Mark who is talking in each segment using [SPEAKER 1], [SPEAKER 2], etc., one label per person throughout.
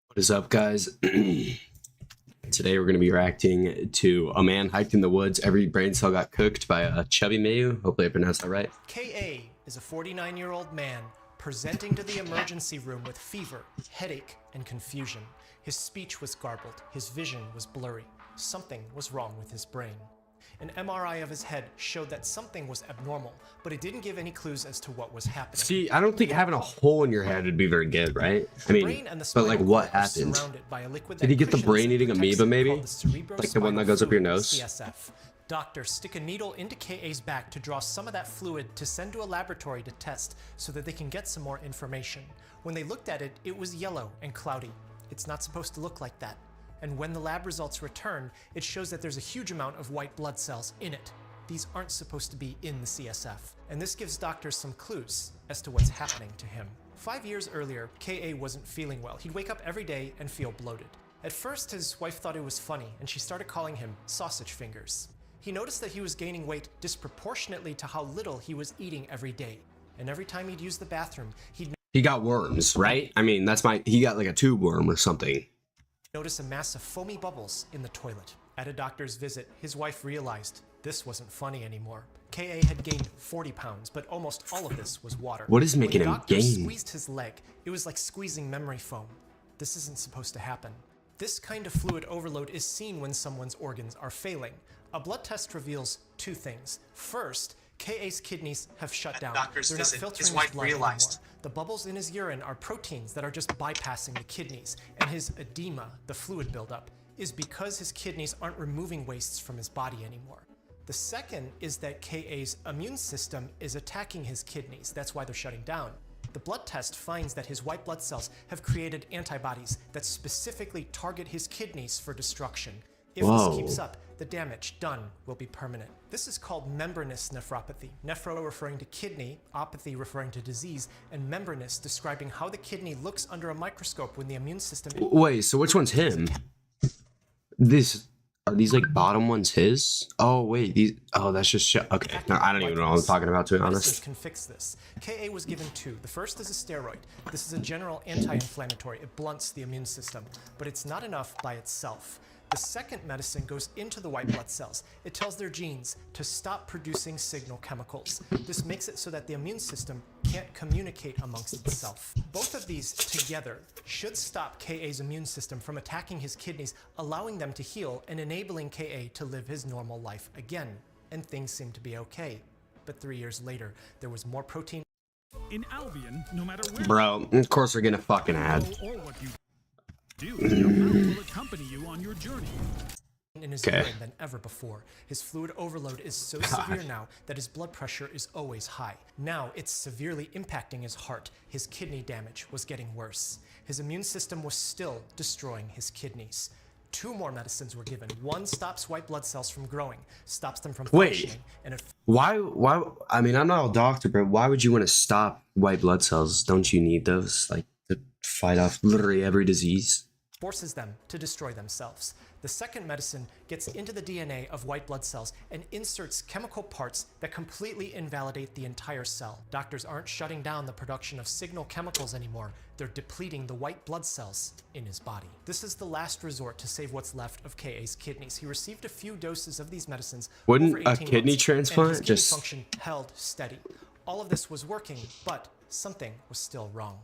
[SPEAKER 1] What is up, guys? Today we're going to be reacting to a man hiked in the woods. Every brain cell got cooked by a Chubbyemu. Hopefully I pronounced that right.
[SPEAKER 2] KA is a 49-year-old man presenting to the emergency room with fever, headache, and confusion. His speech was garbled. His vision was blurry. Something was wrong with his brain. An MRI of his head showed that something was abnormal, but it didn't give any clues as to what was happening.
[SPEAKER 1] See, I don't think having a hole in your head would be very good, right? I mean, but like what happened? Did he get the brain-eating amoeba maybe? Like the one that goes up your nose?
[SPEAKER 2] CSF. Doctors stick a needle into KA's back to draw some of that fluid to send to a laboratory to test so that they can get some more information. When they looked at it, it was yellow and cloudy. It's not supposed to look like that. And when the lab results return, it shows that there's a huge amount of white blood cells in it. These aren't supposed to be in the CSF. And this gives doctors some clues as to what's happening to him. 5 years earlier, KA wasn't feeling well. He'd wake up every day and feel bloated. At first, his wife thought it was funny, and she started calling him sausage fingers. He noticed that he was gaining weight disproportionately to how little he was eating every day. And every time he'd use the bathroom,
[SPEAKER 1] He got worms, right? I mean, he got like a tube worm or something.
[SPEAKER 2] Notice a mass of foamy bubbles in the toilet. At a doctor's visit, his wife realized this wasn't funny anymore. KA had gained 40 pounds, but almost all of this was water.
[SPEAKER 1] What is making him gain?
[SPEAKER 2] When the doctor squeezed his leg, it was like squeezing memory foam. This isn't supposed to happen. This kind of fluid overload is seen when someone's organs are failing. A blood test reveals two things. First, KA's kidneys have shut down. They're not filtering his blood anymore. The bubbles in his urine are proteins that are just bypassing the kidneys, and his edema, the fluid buildup, is because his kidneys aren't removing wastes from his body anymore. The second is that KA's immune system is attacking his kidneys. That's why they're shutting down. The blood test finds that his white blood cells have created antibodies that specifically target his kidneys for destruction. If this keeps up, the damage done will be permanent. This is called membranous nephropathy. Nephro referring to kidney, opathy referring to disease, and membranous describing how the kidney looks under a microscope when the immune system...
[SPEAKER 1] Wait, so which one's him? Are these like bottom ones his? Oh wait, that's just okay. No, I don't even know what I'm talking about, to be honest.
[SPEAKER 2] Can fix this. KA was given two. The first is a steroid. This is a general anti-inflammatory. It blunts the immune system, but it's not enough by itself. The second medicine goes into the white blood cells. It tells their genes to stop producing signal chemicals. This makes it so that the immune system can't communicate amongst itself. Both of these together should stop KA's immune system from attacking his kidneys, allowing them to heal and enabling KA to live his normal life again. And things seem to be okay. But 3 years later, there was more protein
[SPEAKER 3] in Albion, no matter where.
[SPEAKER 1] Bro, of course they're gonna fucking add.
[SPEAKER 3] Or what you do, your mouth will accompany you on your journey.
[SPEAKER 2] In his urine than ever before. His fluid overload is so severe now that his blood pressure is always high. Now it's severely impacting his heart. His kidney damage was getting worse. His immune system was still destroying his kidneys. 2 more medicines were given. One stops white blood cells from growing, stops them from functioning. And
[SPEAKER 1] why? I mean, I'm not a doctor, but why would you want to stop white blood cells? Don't you need those, like, to fight off literally every disease?
[SPEAKER 2] Forces them to destroy themselves. The second medicine gets into the DNA of white blood cells and inserts chemical parts that completely invalidate the entire cell. Doctors aren't shutting down the production of signal chemicals anymore. They're depleting the white blood cells in his body. This is the last resort to save what's left of KA's kidneys. He received a few doses of these medicines.
[SPEAKER 1] Wouldn't a kidney transplant
[SPEAKER 2] and his kidney function held steady. All of this was working, but something was still wrong.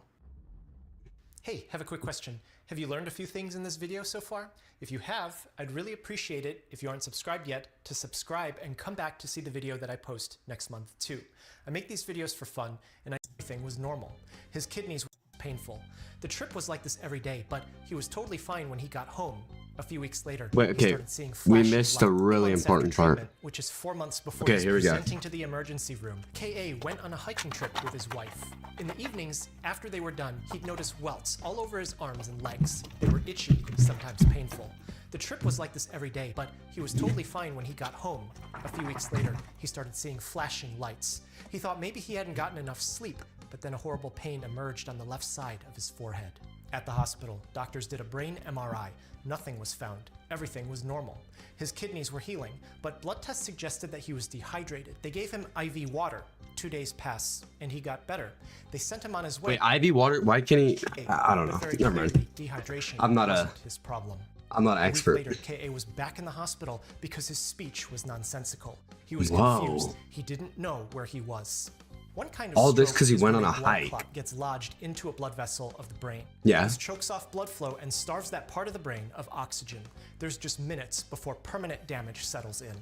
[SPEAKER 2] Hey, have a quick question. Have you learned a few things in this video so far? If you have, I'd really appreciate it, if you aren't subscribed yet, to subscribe and come back to see the video that I post next month too. I make these videos for fun, and everything was normal. His kidneys were painful. The trip was like this every day, but he was totally fine when he got home. A few weeks later, he started seeing
[SPEAKER 1] we missed a really important part.
[SPEAKER 2] Which is 4 months before he was presenting to the emergency room. KA went on a hiking trip with his wife. In the evenings, after they were done, he'd notice welts all over his arms and legs. They were itchy, sometimes painful. The trip was like this every day, but he was totally fine when he got home. A few weeks later, he started seeing flashing lights. He thought maybe he hadn't gotten enough sleep, but then a horrible pain emerged on the left side of his forehead. At the hospital, doctors did a brain MRI. Nothing was found. Everything was normal. His kidneys were healing, but blood tests suggested that he was dehydrated. They gave him IV water. 2 days passed, and he got better. They sent him on his way.
[SPEAKER 1] Wait, IV water? Why can't he? I don't know. Never mind.
[SPEAKER 2] Dehydration
[SPEAKER 1] I'm not
[SPEAKER 2] wasn't his problem.
[SPEAKER 1] I'm not an expert.
[SPEAKER 2] A week later, K.A. was back in the hospital because his speech was nonsensical. He was confused. He didn't know where he was. One kind of
[SPEAKER 1] all this
[SPEAKER 2] stroke
[SPEAKER 1] because he
[SPEAKER 2] is
[SPEAKER 1] went
[SPEAKER 2] when
[SPEAKER 1] on a
[SPEAKER 2] blood
[SPEAKER 1] hike.
[SPEAKER 2] clot gets lodged into a blood vessel of the brain.
[SPEAKER 1] Yeah.
[SPEAKER 2] This chokes off blood flow and starves that part of the brain of oxygen. There's just minutes before permanent damage settles in.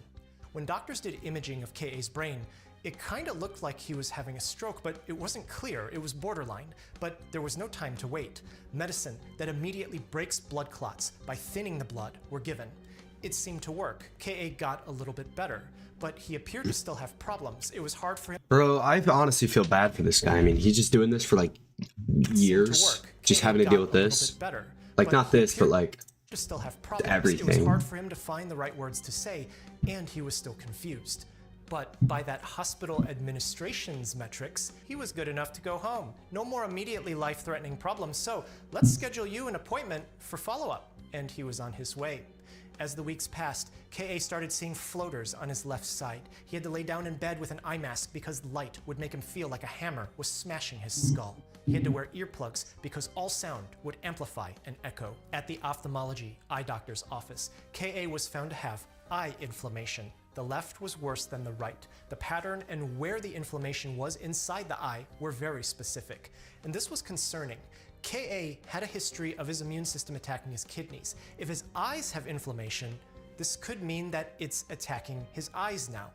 [SPEAKER 2] When doctors did imaging of K.A.'s brain, it kind of looked like he was having a stroke, but it wasn't clear. It was borderline, but there was no time to wait. Medicine that immediately breaks blood clots by thinning the blood were given. It seemed to work. K.A. got a little bit better, but he appeared to still have problems. It was hard for him.
[SPEAKER 1] Bro, I honestly feel bad for this guy. I mean, he's just doing this for like years, just having to deal with this. Like not this, but like
[SPEAKER 2] to still have problems.
[SPEAKER 1] Everything.
[SPEAKER 2] It was hard for him to find the right words to say, and he was still confused. But by that hospital administration's metrics, he was good enough to go home. No more immediately life-threatening problems, so let's schedule you an appointment for follow-up. And he was on his way. As the weeks passed, K.A. started seeing floaters on his left side. He had to lay down in bed with an eye mask because light would make him feel like a hammer was smashing his skull. He had to wear earplugs because all sound would amplify and echo. At the ophthalmology eye doctor's office, K.A. was found to have eye inflammation. The left was worse than the right. The pattern and where the inflammation was inside the eye were very specific. And this was concerning. K.A. had a history of his immune system attacking his kidneys. If his eyes have inflammation, this could mean that it's attacking his eyes now.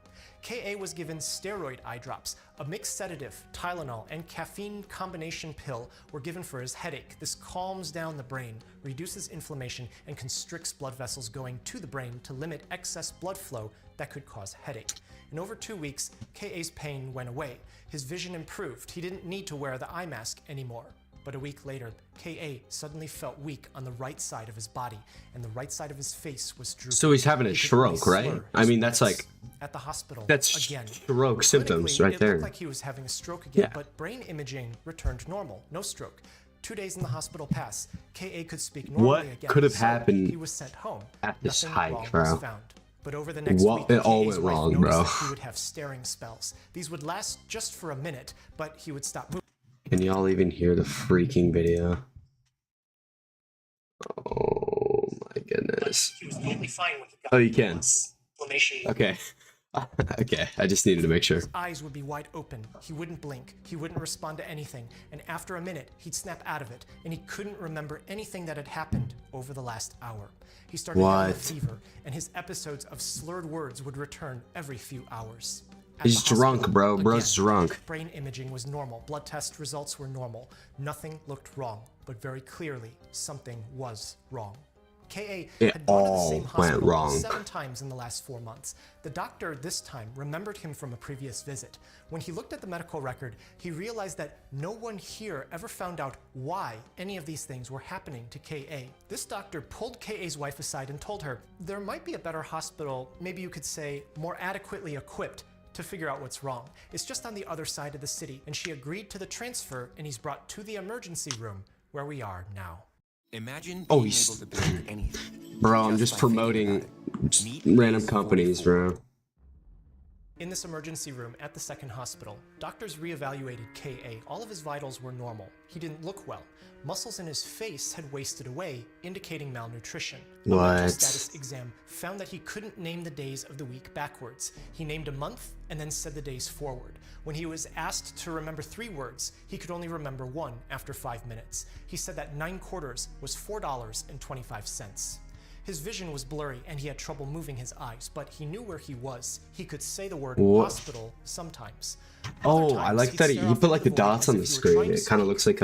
[SPEAKER 2] K.A. was given steroid eye drops. A mixed sedative, Tylenol, and caffeine combination pill were given for his headache. This calms down the brain, reduces inflammation, and constricts blood vessels going to the brain to limit excess blood flow that could cause headache. In over 2 weeks, K.A.'s pain went away. His vision improved. He didn't need to wear the eye mask anymore. But a week later, K.A. suddenly felt weak on the right side of his body, and the right side of his face was drooping.
[SPEAKER 1] So he's having a stroke, right? I mean, that's like
[SPEAKER 2] at the hospital.
[SPEAKER 1] That's
[SPEAKER 2] again.
[SPEAKER 1] stroke symptoms right there.
[SPEAKER 2] It looked like he was having a stroke again, but brain imaging returned normal, no stroke. 2 days in the hospital passed. K.A. could speak normally again.
[SPEAKER 1] What could have happened
[SPEAKER 2] he was sent home.
[SPEAKER 1] at this
[SPEAKER 2] Nothing
[SPEAKER 1] hike,
[SPEAKER 2] wrong
[SPEAKER 1] bro?
[SPEAKER 2] was found. But over the next week,
[SPEAKER 1] it all
[SPEAKER 2] K.A.'s
[SPEAKER 1] went
[SPEAKER 2] wife
[SPEAKER 1] wrong,
[SPEAKER 2] noticed
[SPEAKER 1] bro.
[SPEAKER 2] that he would have staring spells. These would last just for a minute, but he would stop moving.
[SPEAKER 1] Can y'all even hear the freaking video? Oh my goodness.
[SPEAKER 2] He was totally fine with the
[SPEAKER 1] Oh, you can.
[SPEAKER 2] inflammation.
[SPEAKER 1] Okay. Okay, I just needed to make sure.
[SPEAKER 2] His eyes would be wide open. He wouldn't blink. He wouldn't respond to anything. And after a minute, he'd snap out of it, and he couldn't remember anything that had happened over the last hour. He started having a fever, and his episodes of slurred words would return every few hours.
[SPEAKER 1] He's drunk, bro. Bro's drunk.
[SPEAKER 2] Brain imaging was normal. Blood test results were normal. Nothing looked wrong, but very clearly, something was wrong. K.A. had gone to the same hospital 7 times in the last 4 months. The doctor this time remembered him from a previous visit. When he looked at the medical record, he realized that no one here ever found out why any of these things were happening to K.A. This doctor pulled K.A.'s wife aside and told her, there might be a better hospital, maybe you could say more adequately equipped, to figure out what's wrong. It's just on the other side of the city, and she agreed to the transfer, and he's brought to the emergency room, where we are now.
[SPEAKER 4] Imagine being able to build anything.
[SPEAKER 1] Bro, I'm just promoting random companies, bro.
[SPEAKER 2] In this emergency room at the second hospital, doctors reevaluated K.A. All of his vitals were normal. He didn't look well. Muscles in his face had wasted away, indicating malnutrition. A mental status exam found that he couldn't name the days of the week backwards. He named a month and then said the days forward. When he was asked to remember 3 words, he could only remember 1 after 5 minutes. He said that 9 quarters was $4.25. His vision was blurry and he had trouble moving his eyes, but he knew where he was. He could say the word hospital sometimes.
[SPEAKER 1] Oh, I like that he put like the dots on the screen. It kind of looks like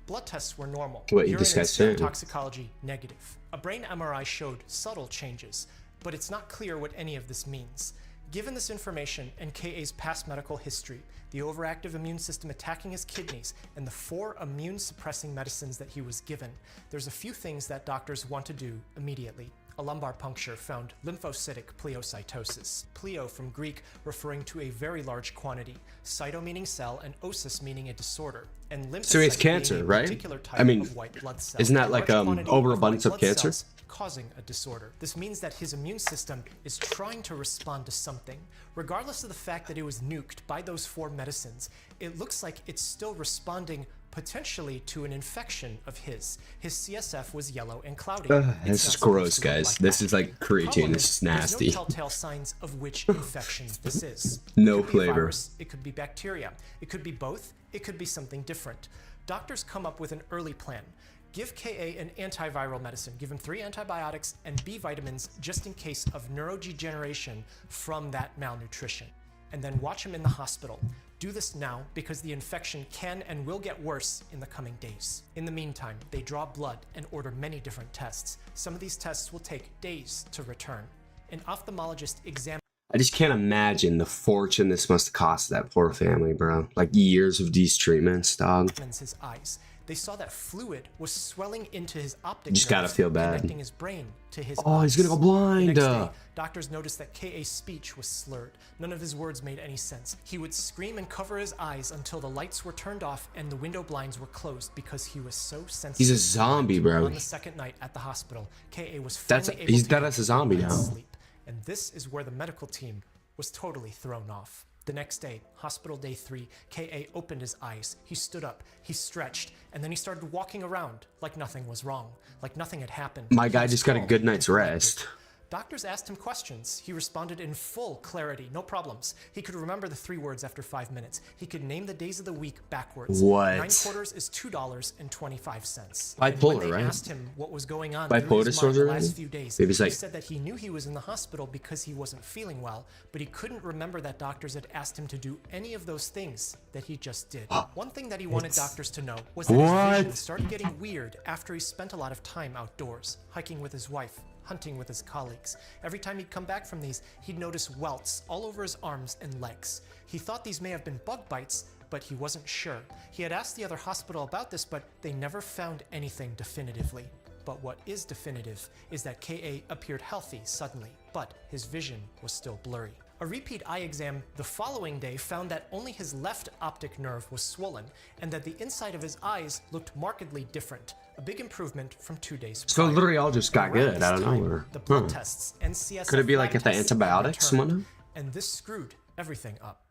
[SPEAKER 2] Blood tests were normal.
[SPEAKER 1] What you discussed there.
[SPEAKER 2] Toxicology negative. A brain MRI showed subtle changes, but it's not clear what any of this means. Given this information and K.A.'s past medical history, the overactive immune system attacking his kidneys, and the 4 immune suppressing medicines that he was given, there's a few things that doctors want to do immediately. A lumbar puncture found lymphocytic pleocytosis. Pleo from Greek referring to a very large quantity, cyto meaning cell, and osis meaning a disorder. And lymphocyte
[SPEAKER 1] So he has
[SPEAKER 2] being
[SPEAKER 1] cancer,
[SPEAKER 2] a
[SPEAKER 1] right?
[SPEAKER 2] particular type
[SPEAKER 1] I mean,
[SPEAKER 2] of white blood cell.
[SPEAKER 1] isn't that
[SPEAKER 2] A
[SPEAKER 1] like
[SPEAKER 2] large quantity
[SPEAKER 1] overabundance
[SPEAKER 2] white
[SPEAKER 1] of
[SPEAKER 2] blood
[SPEAKER 1] cancer?
[SPEAKER 2] cells causing a disorder. This means that his immune system is trying to respond to something. Regardless of the fact that it was nuked by those 4 medicines, it looks like it's still responding potentially to an infection of his. His CSF was yellow and cloudy.
[SPEAKER 1] This is gross, guys. This is like creatine. This is nasty.
[SPEAKER 2] There's no telltale signs of which infection this is.
[SPEAKER 1] No
[SPEAKER 2] It could be a
[SPEAKER 1] flavor.
[SPEAKER 2] virus, it could be bacteria. It could be both. It could be something different. Doctors come up with an early plan. Give KA an antiviral medicine. Give him 3 antibiotics and B vitamins just in case of neurodegeneration from that malnutrition. And then watch him in the hospital. Do this now because the infection can and will get worse in the coming days. In the meantime, they draw blood and order many different tests. Some of these tests will take days to return. An ophthalmologist examines
[SPEAKER 1] I just can't imagine the fortune this must have cost that poor family, bro. Like years of these treatments, dog.
[SPEAKER 2] his eyes. They saw that fluid was swelling into his optic
[SPEAKER 1] You just gotta
[SPEAKER 2] nerves,
[SPEAKER 1] feel bad.
[SPEAKER 2] connecting his brain to his
[SPEAKER 1] Oh, he's gonna go
[SPEAKER 2] eyes.
[SPEAKER 1] blind.
[SPEAKER 2] The next day, doctors noticed that KA's speech was slurred. None of his words made any sense. He would scream and cover his eyes until the lights were turned off and the window blinds were closed because he was so sensitive.
[SPEAKER 1] He's a zombie, bro.
[SPEAKER 2] On the second night at the hospital, KA was finally able
[SPEAKER 1] He's
[SPEAKER 2] to
[SPEAKER 1] dead
[SPEAKER 2] get
[SPEAKER 1] as a zombie
[SPEAKER 2] night's
[SPEAKER 1] now.
[SPEAKER 2] sleep. And this is where the medical team was totally thrown off. The next day, hospital day 3, KA opened his eyes. He stood up, he stretched, and then he started walking around like nothing was wrong, like nothing had happened.
[SPEAKER 1] My
[SPEAKER 2] He
[SPEAKER 1] guy
[SPEAKER 2] was
[SPEAKER 1] just got a
[SPEAKER 2] calm
[SPEAKER 1] good
[SPEAKER 2] and
[SPEAKER 1] night's
[SPEAKER 2] collected.
[SPEAKER 1] rest.
[SPEAKER 2] Doctors asked him questions. He responded in full clarity, no problems. He could remember the 3 words after 5 minutes. He could name the days of the week backwards.
[SPEAKER 1] What?
[SPEAKER 2] 9 quarters is $2.25.
[SPEAKER 1] Bipolar,
[SPEAKER 2] And when they
[SPEAKER 1] right?
[SPEAKER 2] asked him what was going on
[SPEAKER 1] Bipolar
[SPEAKER 2] through his mind
[SPEAKER 1] disorder,
[SPEAKER 2] the last
[SPEAKER 1] right?
[SPEAKER 2] few days,
[SPEAKER 1] Maybe it's
[SPEAKER 2] he
[SPEAKER 1] like-
[SPEAKER 2] said that he knew he was in the hospital because he wasn't feeling well, but he couldn't remember that doctors had asked him to do any of those things that he just did. One thing that he wanted doctors to know was that his vision started getting weird after he spent a lot of time outdoors, hiking with his wife, hunting with his colleagues. Every time he'd come back from these, he'd notice welts all over his arms and legs. He thought these may have been bug bites, but he wasn't sure. He had asked the other hospital about this, but they never found anything definitively. But what is definitive is that KA appeared healthy suddenly, but his vision was still blurry. A repeat eye exam the following day found that only his left optic nerve was swollen and that the inside of his eyes looked markedly different, a big improvement from 2 days
[SPEAKER 1] So
[SPEAKER 2] prior.
[SPEAKER 1] literally all just got
[SPEAKER 2] Around
[SPEAKER 1] good
[SPEAKER 2] this
[SPEAKER 1] out of
[SPEAKER 2] time,
[SPEAKER 1] nowhere.
[SPEAKER 2] The blood
[SPEAKER 1] Huh.
[SPEAKER 2] tests and CSF
[SPEAKER 1] Could it be like
[SPEAKER 2] lab
[SPEAKER 1] if the
[SPEAKER 2] tests were
[SPEAKER 1] antibiotics
[SPEAKER 2] returned,
[SPEAKER 1] went up?
[SPEAKER 2] and this screwed everything up.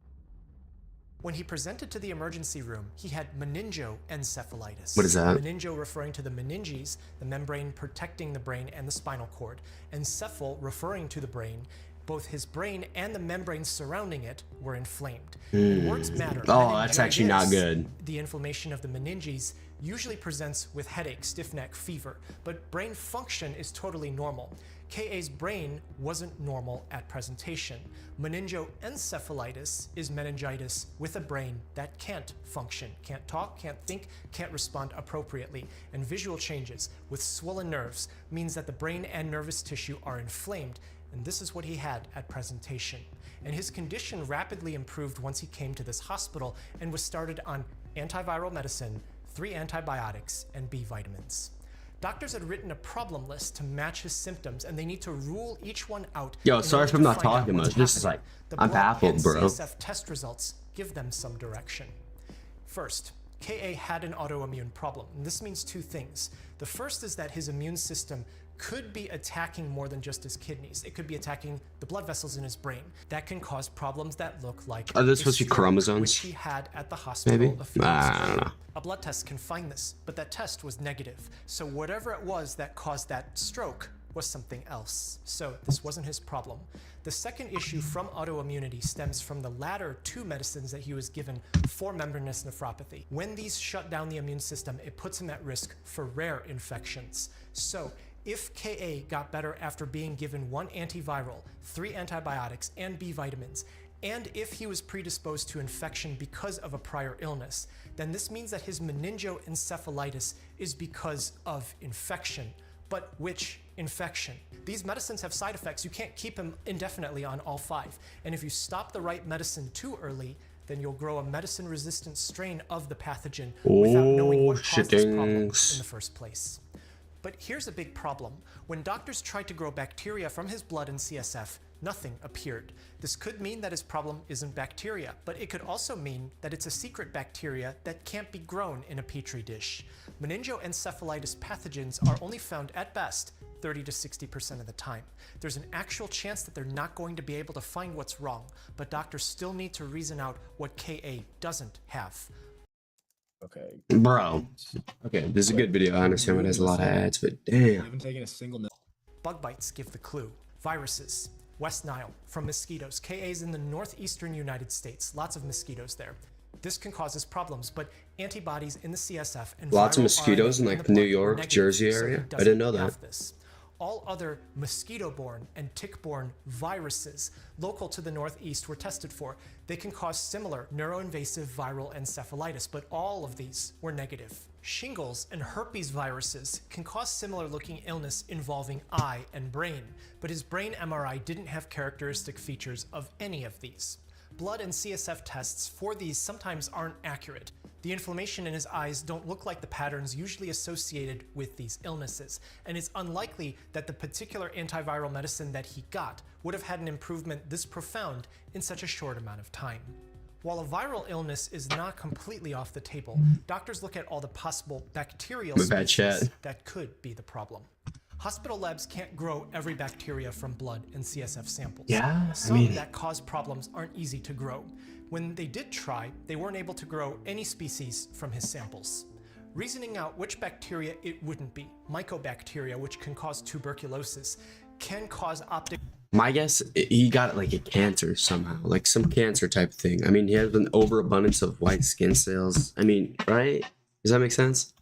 [SPEAKER 2] When he presented to the emergency room, he had meningoencephalitis.
[SPEAKER 1] What is that?
[SPEAKER 2] Meningo referring to the meninges, the membrane protecting the brain and the spinal cord, and encephal referring to the brain. Both his brain and the membranes surrounding it were inflamed. And words matter.
[SPEAKER 1] Oh, that's actually not
[SPEAKER 2] Meningitis,
[SPEAKER 1] good.
[SPEAKER 2] the inflammation of the meninges usually presents with headache, stiff neck, fever, but brain function is totally normal. KA's brain wasn't normal at presentation. Meningoencephalitis is meningitis with a brain that can't function, can't talk, can't think, can't respond appropriately, and visual changes with swollen nerves means that the brain and nervous tissue are inflamed, and this is what he had at presentation. And his condition rapidly improved once he came to this hospital and was started on antiviral medicine, 3 antibiotics, and B vitamins. Doctors had written a problem list to match his symptoms, and they need to rule each one out.
[SPEAKER 1] Yo,
[SPEAKER 2] in
[SPEAKER 1] sorry
[SPEAKER 2] order
[SPEAKER 1] if I'm
[SPEAKER 2] to
[SPEAKER 1] not
[SPEAKER 2] find out
[SPEAKER 1] talking
[SPEAKER 2] what's
[SPEAKER 1] much. This is
[SPEAKER 2] happening.
[SPEAKER 1] like-
[SPEAKER 2] The
[SPEAKER 1] I'm
[SPEAKER 2] blood
[SPEAKER 1] baffled,
[SPEAKER 2] and
[SPEAKER 1] bro.
[SPEAKER 2] CSF test results give them some direction. First, KA had an autoimmune problem, and this means 2 things. The first is that his immune system could be attacking more than just his kidneys. It could be attacking the blood vessels in his brain. That can cause problems that look like
[SPEAKER 1] Are those
[SPEAKER 2] a
[SPEAKER 1] supposed to be
[SPEAKER 2] stroke,
[SPEAKER 1] chromosomes?
[SPEAKER 2] which he had at the hospital
[SPEAKER 1] Maybe?
[SPEAKER 2] a few
[SPEAKER 1] I
[SPEAKER 2] weeks
[SPEAKER 1] don't
[SPEAKER 2] ago.
[SPEAKER 1] know.
[SPEAKER 2] A blood test can find this, but that test was negative. So whatever it was that caused that stroke was something else. So this wasn't his problem. The second issue from autoimmunity stems from the latter 2 medicines that he was given for membranous nephropathy. When these shut down the immune system, it puts him at risk for rare infections. So if KA got better after being given 1 antiviral, 3 antibiotics, and B vitamins, and if he was predisposed to infection because of a prior illness, then this means that his meningoencephalitis is because of infection. But which infection? These medicines have side effects. You can't keep him indefinitely on all 5. And if you stop the right medicine too early, then you'll grow a medicine-resistant strain of the pathogen without knowing what caused this problem in
[SPEAKER 1] shittings.
[SPEAKER 2] the first place. But here's a big problem. When doctors tried to grow bacteria from his blood and CSF, nothing appeared. This could mean that his problem isn't bacteria, but it could also mean that it's a secret bacteria that can't be grown in a petri dish. Meningoencephalitis pathogens are only found at best 30 to 60% of the time. There's an actual chance that they're not going to be able to find what's wrong, but doctors still need to reason out what KA doesn't have.
[SPEAKER 5] Okay.
[SPEAKER 1] Bro. Okay, this is a good video. I understand it has a lot of ads, but damn.
[SPEAKER 5] You haven't taken a single note.
[SPEAKER 2] Bug bites give the clue. Viruses. West Nile, from mosquitoes. KA's in the northeastern United States. Lots of mosquitoes there. This can cause us problems, but antibodies in the CSF and
[SPEAKER 1] lots of
[SPEAKER 2] viral
[SPEAKER 1] mosquitoes
[SPEAKER 2] RNA
[SPEAKER 1] in
[SPEAKER 2] the
[SPEAKER 1] like
[SPEAKER 2] blood
[SPEAKER 1] New
[SPEAKER 2] were
[SPEAKER 1] York,
[SPEAKER 2] negative,
[SPEAKER 1] Jersey
[SPEAKER 2] so
[SPEAKER 1] area.
[SPEAKER 2] it
[SPEAKER 1] I
[SPEAKER 2] doesn't
[SPEAKER 1] didn't know that.
[SPEAKER 2] have this. All other mosquito-borne and tick-borne viruses local to the Northeast were tested for. They can cause similar neuroinvasive viral encephalitis, but all of these were negative. Shingles and herpes viruses can cause similar-looking illness involving eye and brain, but his brain MRI didn't have characteristic features of any of these. Blood and CSF tests for these sometimes aren't accurate. The inflammation in his eyes don't look like the patterns usually associated with these illnesses, and it's unlikely that the particular antiviral medicine that he got would have had an improvement this profound in such a short amount of time. While a viral illness is not completely off the table, doctors look at all the possible bacterial species that could be the problem. Hospital labs can't grow every bacteria from blood and CSF samples.
[SPEAKER 1] Yeah,
[SPEAKER 2] Some that cause problems aren't easy to grow. When they did try, they weren't able to grow any species from his samples. Reasoning out which bacteria it wouldn't be, mycobacteria, which can cause tuberculosis, can cause optic...
[SPEAKER 1] My guess, he got like a cancer somehow, like some cancer type thing. I mean, he has an overabundance of white skin cells. I mean, right? Does that make sense?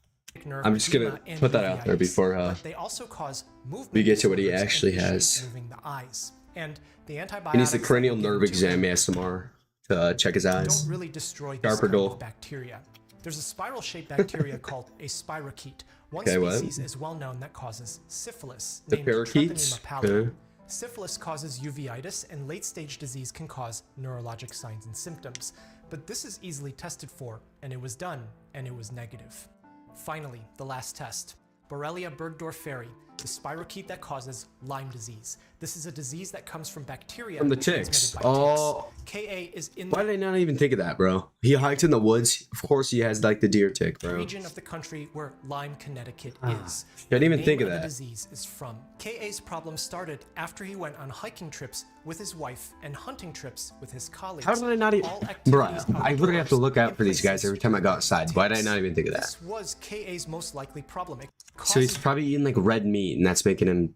[SPEAKER 1] I'm just gonna put that out there before
[SPEAKER 2] they also cause
[SPEAKER 1] we get to what he actually has.
[SPEAKER 2] moving the eyes. And the antibiotics
[SPEAKER 1] He needs the cranial nerve exam ASMR to check his eyes.
[SPEAKER 2] Don't really destroy this kind of bacteria. There's a spiral-shaped bacteria called a spirochete. One species is well known that causes syphilis, named
[SPEAKER 1] parakeets?
[SPEAKER 2] Chubbyemu. Syphilis causes uveitis, and late-stage disease can cause neurologic signs and symptoms. But this is easily tested for, and it was done, and it was negative. Finally, the last test. Borrelia burgdorferi, the spirochete that causes Lyme disease. This is a disease that comes from bacteria
[SPEAKER 1] from the ticks.
[SPEAKER 2] transmitted by ticks. KA is in
[SPEAKER 1] Why did I not even think of that, bro? He hiked in the woods. Of course he has like the deer tick, bro.
[SPEAKER 2] region of the country where Lyme, Connecticut is.
[SPEAKER 1] I didn't even
[SPEAKER 2] The
[SPEAKER 1] think
[SPEAKER 2] name
[SPEAKER 1] of
[SPEAKER 2] the
[SPEAKER 1] that.
[SPEAKER 2] disease is from. KA's problem started after he went on hiking trips with his wife and hunting trips with his colleagues.
[SPEAKER 1] How did I not even... Bruh, I literally have to look out for these guys every time I go outside. Why did I not even think of that?
[SPEAKER 2] This was KA's most likely problem.
[SPEAKER 1] So he's probably eating like red meat and that's making him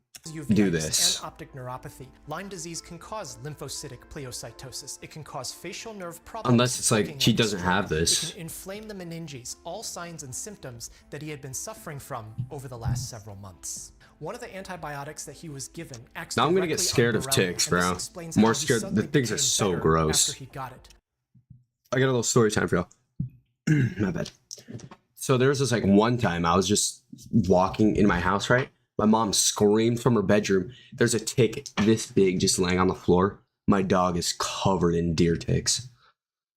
[SPEAKER 1] do this.
[SPEAKER 2] And optic neuropathy. Lyme disease can cause lymphocytic pleocytosis. It can cause facial nerve problems.
[SPEAKER 1] Unless it's like he doesn't have this.
[SPEAKER 2] It can inflame the meninges, all signs and symptoms that he had been suffering from over the last several months. One of the antibiotics that he was given acts
[SPEAKER 1] Now I'm gonna get
[SPEAKER 2] directly
[SPEAKER 1] scared
[SPEAKER 2] on
[SPEAKER 1] of
[SPEAKER 2] Borrelia,
[SPEAKER 1] ticks,
[SPEAKER 2] and
[SPEAKER 1] bro.
[SPEAKER 2] this explains
[SPEAKER 1] More
[SPEAKER 2] how he
[SPEAKER 1] scared.
[SPEAKER 2] suddenly
[SPEAKER 1] The things are
[SPEAKER 2] became
[SPEAKER 1] so
[SPEAKER 2] better
[SPEAKER 1] gross.
[SPEAKER 2] after he got it.
[SPEAKER 1] I got a little story time for y'all. My bad. So there was this like one time I was just walking in my house, right? My mom screamed from her bedroom. There's a tick this big just laying on the floor. My dog is covered in deer ticks.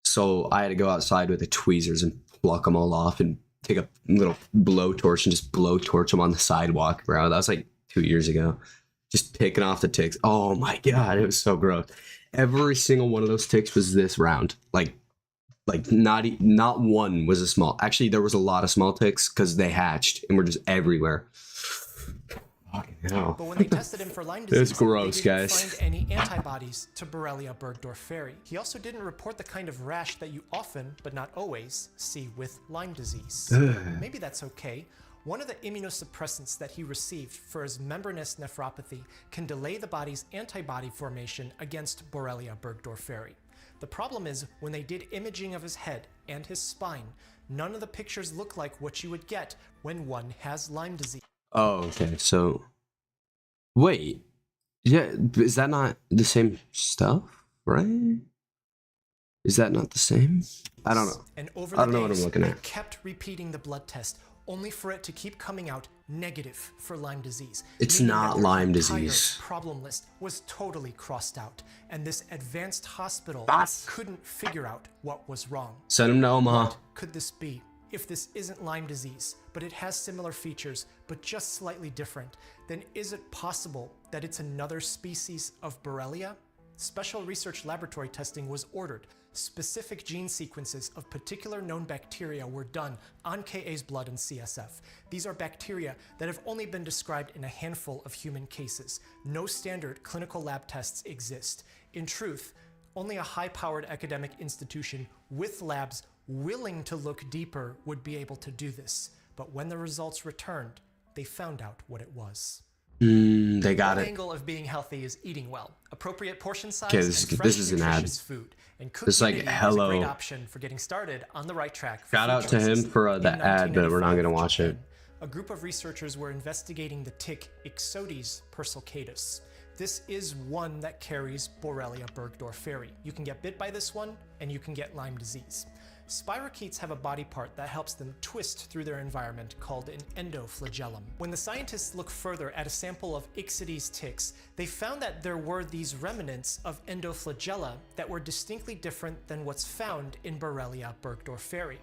[SPEAKER 1] So I had to go outside with the tweezers and pluck them all off and take a little blowtorch and just blowtorch them on the sidewalk, bro. That was like 2 years ago. Just picking off the ticks. Oh my God, it was so gross. Every single one of those ticks was this round. Like not one was a small. Actually, there was a lot of small ticks because they hatched and were just everywhere. Fucking hell.
[SPEAKER 2] But when they tested him for Lyme disease,
[SPEAKER 1] It's gross,
[SPEAKER 2] they didn't
[SPEAKER 1] guys.
[SPEAKER 2] find any antibodies to Borrelia burgdorferi. He also didn't report the kind of rash that you often, but not always, see with Lyme disease. Maybe that's okay. One of the immunosuppressants that he received for his membranous nephropathy can delay the body's antibody formation against Borrelia burgdorferi. The problem is, when they did imaging of his head and his spine, none of the pictures look like what you would get when one has Lyme disease.
[SPEAKER 1] Oh, okay. So, wait. Yeah, is that not the same stuff, right? Is that not the same? I don't know.
[SPEAKER 2] And over
[SPEAKER 1] I don't know what I'm
[SPEAKER 2] days,
[SPEAKER 1] looking
[SPEAKER 2] they
[SPEAKER 1] at.
[SPEAKER 2] kept repeating the blood test, only for it to keep coming out negative for Lyme disease.
[SPEAKER 1] It's
[SPEAKER 2] meaning
[SPEAKER 1] not
[SPEAKER 2] that their
[SPEAKER 1] Lyme
[SPEAKER 2] entire
[SPEAKER 1] disease.
[SPEAKER 2] problem list was totally crossed out, and this advanced hospital
[SPEAKER 1] That's-
[SPEAKER 2] couldn't figure out what was wrong.
[SPEAKER 1] Send him to Omaha.
[SPEAKER 2] What could this be? If this isn't Lyme disease, but it has similar features, but just slightly different, then is it possible that it's another species of Borrelia? Special research laboratory testing was ordered. Specific gene sequences of particular known bacteria were done on KA's blood and CSF. These are bacteria that have only been described in a handful of human cases. No standard clinical lab tests exist. In truth, only a high-powered academic institution with labs willing to look deeper would be able to do this. But when the results returned, they found out what it was.
[SPEAKER 1] They got
[SPEAKER 2] One
[SPEAKER 1] it.
[SPEAKER 2] angle of being healthy is eating well, appropriate portion size,
[SPEAKER 1] Okay,
[SPEAKER 2] and
[SPEAKER 1] this
[SPEAKER 2] fresh,
[SPEAKER 1] is an ad.
[SPEAKER 2] nutritious food. And
[SPEAKER 1] It's like,
[SPEAKER 2] cooking is a
[SPEAKER 1] hello.
[SPEAKER 2] great option for getting started on the right track. For
[SPEAKER 1] Shout
[SPEAKER 2] food
[SPEAKER 1] out to him
[SPEAKER 2] choices.
[SPEAKER 1] for the
[SPEAKER 2] In
[SPEAKER 1] ad, but we're not
[SPEAKER 2] 1985
[SPEAKER 1] gonna watch it.
[SPEAKER 2] Japan, a group of researchers were investigating the tick Ixodes persiccatus. This is one that carries Borrelia burgdorferi. You can get bit by this one, and you can get Lyme disease. Spirochetes have a body part that helps them twist through their environment called an endoflagellum. When the scientists look further at a sample of Ixodes ticks, they found that there were these remnants of endoflagella that were distinctly different than what's found in Borrelia burgdorferi.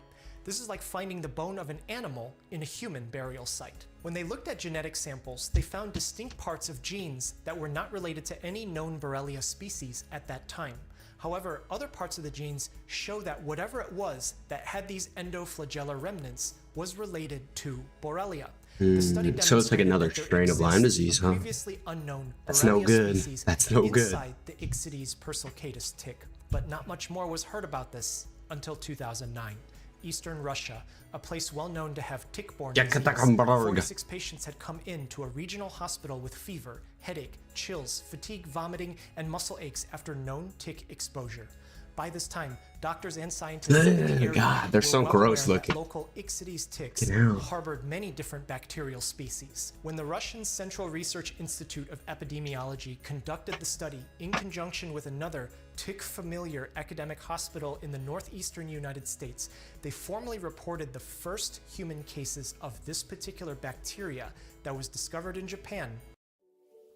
[SPEAKER 2] This is like finding the bone of an animal in a human burial site. When they looked at genetic samples, they found distinct parts of genes that were not related to any known Borrelia species at that time. However, other parts of the genes show that whatever it was that had these endoflagellar remnants was related to Borrelia. The study
[SPEAKER 1] So it's like
[SPEAKER 2] demonstrated
[SPEAKER 1] another
[SPEAKER 2] that there
[SPEAKER 1] strain of Lyme
[SPEAKER 2] exists
[SPEAKER 1] disease,
[SPEAKER 2] a
[SPEAKER 1] huh?
[SPEAKER 2] previously unknown
[SPEAKER 1] That's no
[SPEAKER 2] Borrelia
[SPEAKER 1] good.
[SPEAKER 2] species
[SPEAKER 1] That's no good.
[SPEAKER 2] inside the Ixodes persiccatus tick, but not much more was heard about this until 2009. Eastern Russia, a place well known to have tick-borne disease. 46 patients had come in to a regional hospital with fever, headache, chills, fatigue, vomiting, and muscle aches after known tick exposure. By this time, doctors and scientists in the area
[SPEAKER 1] God, they're
[SPEAKER 2] were
[SPEAKER 1] so
[SPEAKER 2] well
[SPEAKER 1] gross
[SPEAKER 2] aware that
[SPEAKER 1] looking.
[SPEAKER 2] local Ixodes ticks
[SPEAKER 1] Get out.
[SPEAKER 2] harbored many different bacterial species. When the Russian Central Research Institute of Epidemiology conducted the study in conjunction with another tick-familiar academic hospital in the northeastern United States, they formally reported the first human cases of this particular bacteria that was discovered in Japan.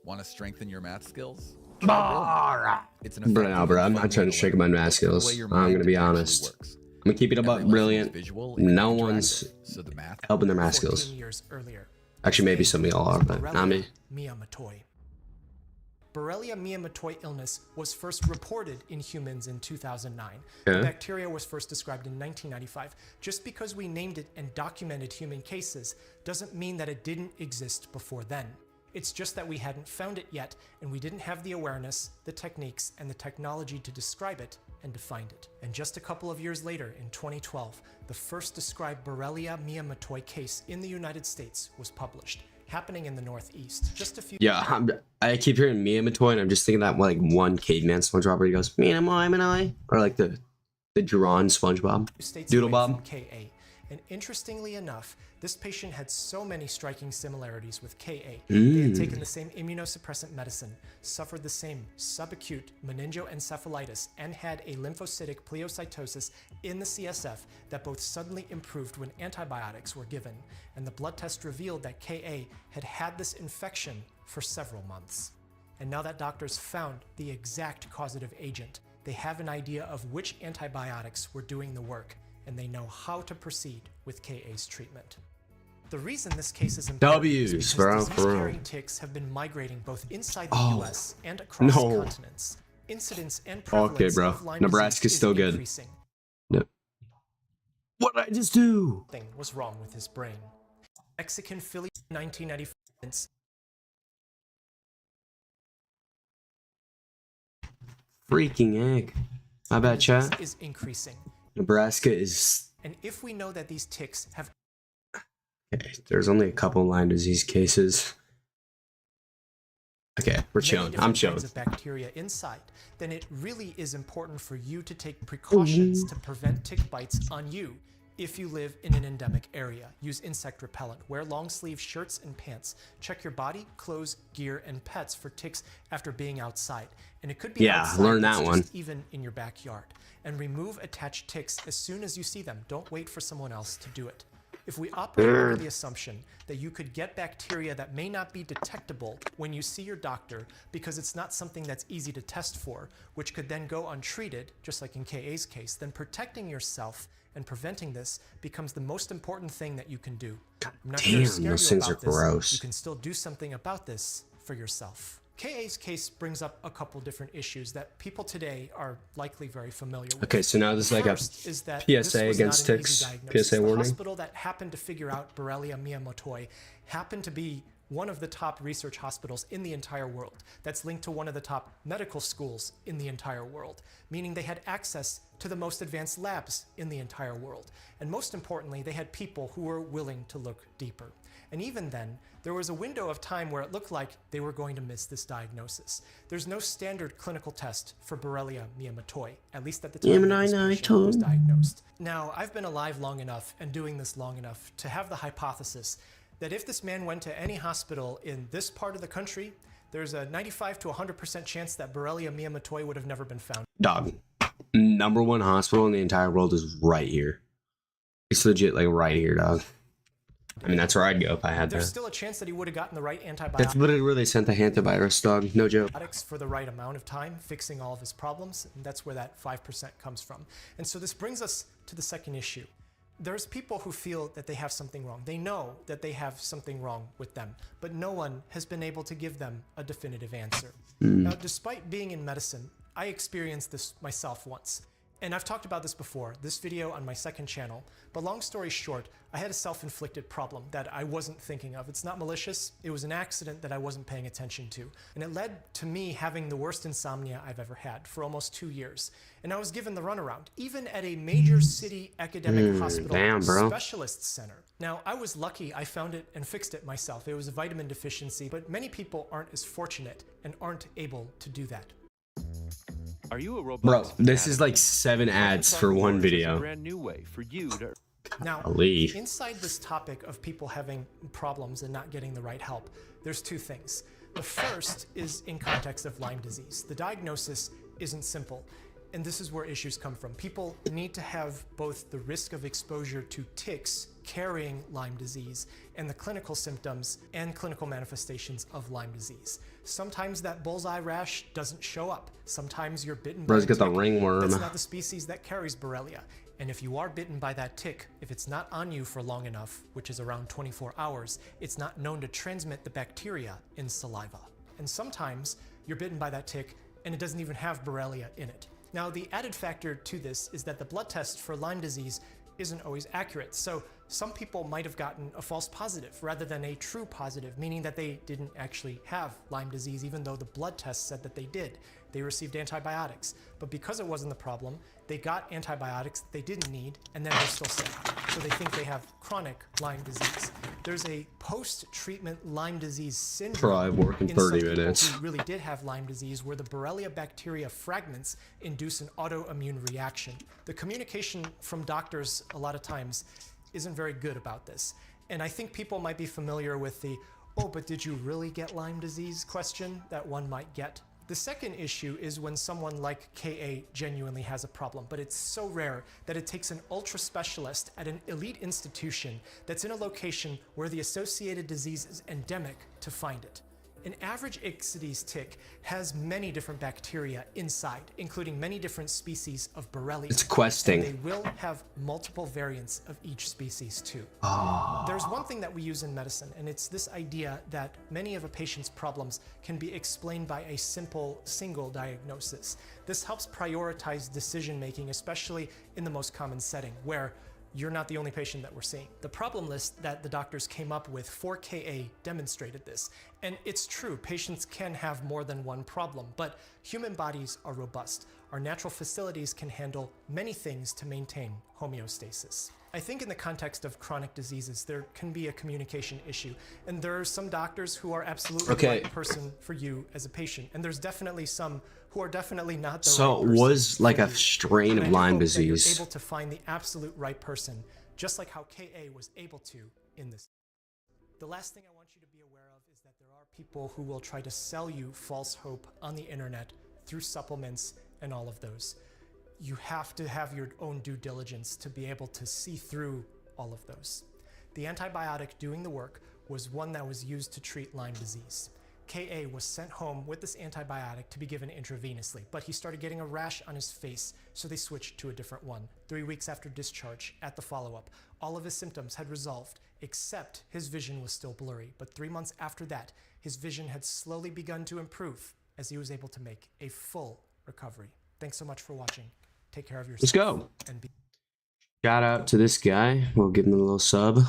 [SPEAKER 6] Want to strengthen your math skills? It's an
[SPEAKER 1] Bro,
[SPEAKER 6] effective
[SPEAKER 1] bro, I'm
[SPEAKER 6] and
[SPEAKER 1] not
[SPEAKER 6] fun
[SPEAKER 1] trying
[SPEAKER 6] way
[SPEAKER 1] to shake my math
[SPEAKER 6] learn. The
[SPEAKER 1] skills.
[SPEAKER 6] way your
[SPEAKER 1] I'm gonna
[SPEAKER 6] mind
[SPEAKER 1] be
[SPEAKER 6] actually
[SPEAKER 1] honest.
[SPEAKER 6] works.
[SPEAKER 1] I'm gonna keep it
[SPEAKER 6] Every
[SPEAKER 1] about
[SPEAKER 6] lesson is
[SPEAKER 1] brilliant.
[SPEAKER 6] visual and
[SPEAKER 1] No
[SPEAKER 6] interactive,
[SPEAKER 1] one's
[SPEAKER 6] so the math
[SPEAKER 1] helping their math
[SPEAKER 2] 14
[SPEAKER 1] skills.
[SPEAKER 2] years earlier.
[SPEAKER 1] Actually, maybe some of y'all are, but not me.
[SPEAKER 2] Miyamotoi. Borrelia miyamotoi illness was first reported in humans in 2009. The
[SPEAKER 1] Okay.
[SPEAKER 2] bacteria was first described in 1995. Just because we named it and documented human cases doesn't mean that it didn't exist before then. It's just that we hadn't found it yet, and we didn't have the awareness, the techniques, and the technology to describe it and to find it. And just a couple of years later, in 2012, the first described Borrelia miyamotoi case in the United States was published, happening in the Northeast. Just a few
[SPEAKER 1] Yeah, I keep hearing miyamotoi, and I'm just thinking that like one caveman SpongeBob where he goes miyamotoi, or like the drawn SpongeBob,
[SPEAKER 2] states
[SPEAKER 1] Doodle
[SPEAKER 2] away
[SPEAKER 1] Bob.
[SPEAKER 2] from KA. And interestingly enough, this patient had so many striking similarities with KA. They had taken the same immunosuppressant medicine, suffered the same subacute meningoencephalitis, and had a lymphocytic pleocytosis in the CSF that both suddenly improved when antibiotics were given. And the blood test revealed that KA had had this infection for several months. And now that doctors found the exact causative agent, they have an idea of which antibiotics were doing the work, and they know how to proceed with KA's treatment. The reason this case is important is
[SPEAKER 1] W's,
[SPEAKER 2] because
[SPEAKER 1] bro, for real.
[SPEAKER 2] disease-carrying ticks have been migrating both inside the
[SPEAKER 1] Oh,
[SPEAKER 2] US and across
[SPEAKER 1] no.
[SPEAKER 2] continents. Incidence and prevalence
[SPEAKER 1] bro.
[SPEAKER 2] of Lyme
[SPEAKER 1] Nebraska's
[SPEAKER 2] disease is
[SPEAKER 1] still good.
[SPEAKER 2] increasing.
[SPEAKER 1] No. What did I just do?
[SPEAKER 2] Something was wrong with his brain. Mexican Philly 1995
[SPEAKER 1] Freaking egg. My bad, chat.
[SPEAKER 2] is increasing.
[SPEAKER 1] Nebraska is.
[SPEAKER 2] And if we know that these ticks have
[SPEAKER 1] Okay, there's only a couple Lyme disease cases. Okay, we're
[SPEAKER 2] many
[SPEAKER 1] chilling.
[SPEAKER 2] different
[SPEAKER 1] I'm chilling.
[SPEAKER 2] kinds of bacteria inside, then it really is important for you to take precautions to prevent tick bites on you. If you live in an endemic area, use insect repellent, wear long sleeve shirts and pants, check your body, clothes, gear, and pets for ticks after being outside. And it could be
[SPEAKER 1] Yeah,
[SPEAKER 2] outside,
[SPEAKER 1] learn
[SPEAKER 2] it's
[SPEAKER 1] that
[SPEAKER 2] just
[SPEAKER 1] one.
[SPEAKER 2] even in your backyard. And remove attached ticks as soon as you see them. Don't wait for someone else to do it. If we operate under the assumption that you could get bacteria that may not be detectable when you see your doctor because it's not something that's easy to test for, which could then go untreated, just like in KA's case, then protecting yourself and preventing this becomes the most important thing that you can do. I'm not here to scare
[SPEAKER 1] those
[SPEAKER 2] you
[SPEAKER 1] things
[SPEAKER 2] about
[SPEAKER 1] are
[SPEAKER 2] this.
[SPEAKER 1] gross.
[SPEAKER 2] You can still do something about this for yourself. KA's case brings up a couple different issues that people today are likely very familiar with.
[SPEAKER 1] Okay, so now this is like a
[SPEAKER 2] First is that
[SPEAKER 1] PSA
[SPEAKER 2] this was
[SPEAKER 1] against
[SPEAKER 2] not an
[SPEAKER 1] ticks.
[SPEAKER 2] easy diagnosis.
[SPEAKER 1] PSA
[SPEAKER 2] The
[SPEAKER 1] warning.
[SPEAKER 2] hospital that happened to figure out Borrelia miyamotoi happened to be one of the top research hospitals in the entire world. That's linked to one of the top medical schools in the entire world, meaning they had access to the most advanced labs in the entire world. And most importantly, they had people who were willing to look deeper. And even then, there was a window of time where it looked like they were going to miss this diagnosis. There's no standard clinical test for Borrelia miyamotoi, at least at the time that this patient was diagnosed. Now, I've been alive long enough and doing this long enough to have the hypothesis that if this man went to any hospital in this part of the country, there's a 95 to 100% chance that Borrelia miyamotoi would have never been found.
[SPEAKER 1] Dog. #1 hospital in the entire world is right here. It's legit like right here, dog. I mean, that's where I'd go if I had
[SPEAKER 2] There's
[SPEAKER 1] that.
[SPEAKER 2] still a chance that he would have gotten the right
[SPEAKER 1] That's
[SPEAKER 2] antibiotic
[SPEAKER 1] literally where they sent the hantavirus, dog. No joke.
[SPEAKER 2] for the right amount of time, fixing all of his problems. And that's where that 5% comes from. And so this brings us to the second issue. There's people who feel that they have something wrong. They know that they have something wrong with them, but no one has been able to give them a definitive answer. Now, despite being in medicine, I experienced this myself once. And I've talked about this before, this video on my second channel, but long story short, I had a self-inflicted problem that I wasn't thinking of. It's not malicious, it was an accident that I wasn't paying attention to. And it led to me having the worst insomnia I've ever had for almost 2 years. And I was given the runaround, even at a major city academic hospital specialist center. Now, I was lucky I found it and fixed it myself. It was a vitamin deficiency, but many people aren't as fortunate and aren't able to do that.
[SPEAKER 7] Are you a robot?
[SPEAKER 1] Bro, this is like 7 ads for one
[SPEAKER 7] A
[SPEAKER 1] video.
[SPEAKER 7] brand new way for you to
[SPEAKER 2] Now,
[SPEAKER 1] Ali.
[SPEAKER 2] inside this topic of people having problems and not getting the right help, there's 2 things. The first is in context of Lyme disease. The diagnosis isn't simple, and this is where issues come from. People need to have both the risk of exposure to ticks carrying Lyme disease and the clinical symptoms and clinical manifestations of Lyme disease. Sometimes that bullseye rash doesn't show up. Sometimes you're bitten by
[SPEAKER 1] Bro's
[SPEAKER 2] a
[SPEAKER 1] got the
[SPEAKER 2] tick
[SPEAKER 1] ringworm.
[SPEAKER 2] that's not the species that carries Borrelia. And if you are bitten by that tick, if it's not on you for long enough, which is around 24 hours, it's not known to transmit the bacteria in saliva. And sometimes you're bitten by that tick and it doesn't even have Borrelia in it. Now, the added factor to this is that the blood test for Lyme disease isn't always accurate. So some people might have gotten a false positive rather than a true positive, meaning that they didn't actually have Lyme disease, even though the blood test said that they did. They received antibiotics, but because it wasn't the problem, they got antibiotics that they didn't need, and then they're still sick. So they think they have chronic Lyme disease. There's a post-treatment Lyme disease syndrome
[SPEAKER 1] Bro, I work in 30
[SPEAKER 2] some people
[SPEAKER 1] minutes.
[SPEAKER 2] who really did have Lyme disease, where the Borrelia bacteria fragments induce an autoimmune reaction. The communication from doctors a lot of times isn't very good about this. And I think people might be familiar with the, oh, but did you really get Lyme disease question that one might get. The second issue is when someone like KA genuinely has a problem, but it's so rare that it takes an ultra specialist at an elite institution that's in a location where the associated disease is endemic to find it. An average Ixodes tick has many different bacteria inside, including many different species of Borrelia.
[SPEAKER 1] It's questing.
[SPEAKER 2] And they will have multiple variants of each species too. There's one thing that we use in medicine, and it's this idea that many of a patient's problems can be explained by a simple single diagnosis. This helps prioritize decision making, especially in the most common setting, where you're not the only patient that we're seeing. The problem list that the doctors came up with for KA demonstrated this. And it's true, patients can have more than one problem, but human bodies are robust. Our natural facilities can handle many things to maintain homeostasis. I think in the context of chronic diseases, there can be a communication issue. And there are some doctors who are absolutely the right person for you as a patient. And there's definitely some who are definitely not the right
[SPEAKER 1] So
[SPEAKER 2] person
[SPEAKER 1] it was like
[SPEAKER 2] for
[SPEAKER 1] a
[SPEAKER 2] you.
[SPEAKER 1] strain of
[SPEAKER 2] And I
[SPEAKER 1] Lyme
[SPEAKER 2] hope that
[SPEAKER 1] disease.
[SPEAKER 2] you're able to find the absolute right person, just like how KA was able to in this. The last thing I want you to be aware of is that there are people who will try to sell you false hope on the internet through supplements and all of those. You have to have your own due diligence to be able to see through all of those. The antibiotic doing the work was one that was used to treat Lyme disease. KA was sent home with this antibiotic to be given intravenously, but he started getting a rash on his face, so they switched to a different one. 3 weeks after discharge, at the follow-up, all of his symptoms had resolved, except his vision was still blurry. But 3 months after that, his vision had slowly begun to improve as he was able to make a full recovery. Thanks so much for watching. Take care of yourself.
[SPEAKER 1] Let's go.
[SPEAKER 2] And be
[SPEAKER 1] Shout out to this guy. We'll give him a little sub.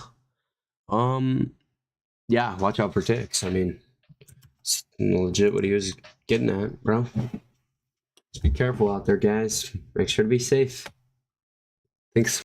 [SPEAKER 1] Yeah, watch out for ticks. I mean, it's legit what he was getting at, bro. Just be careful out there, guys. Make sure to be safe. Thanks.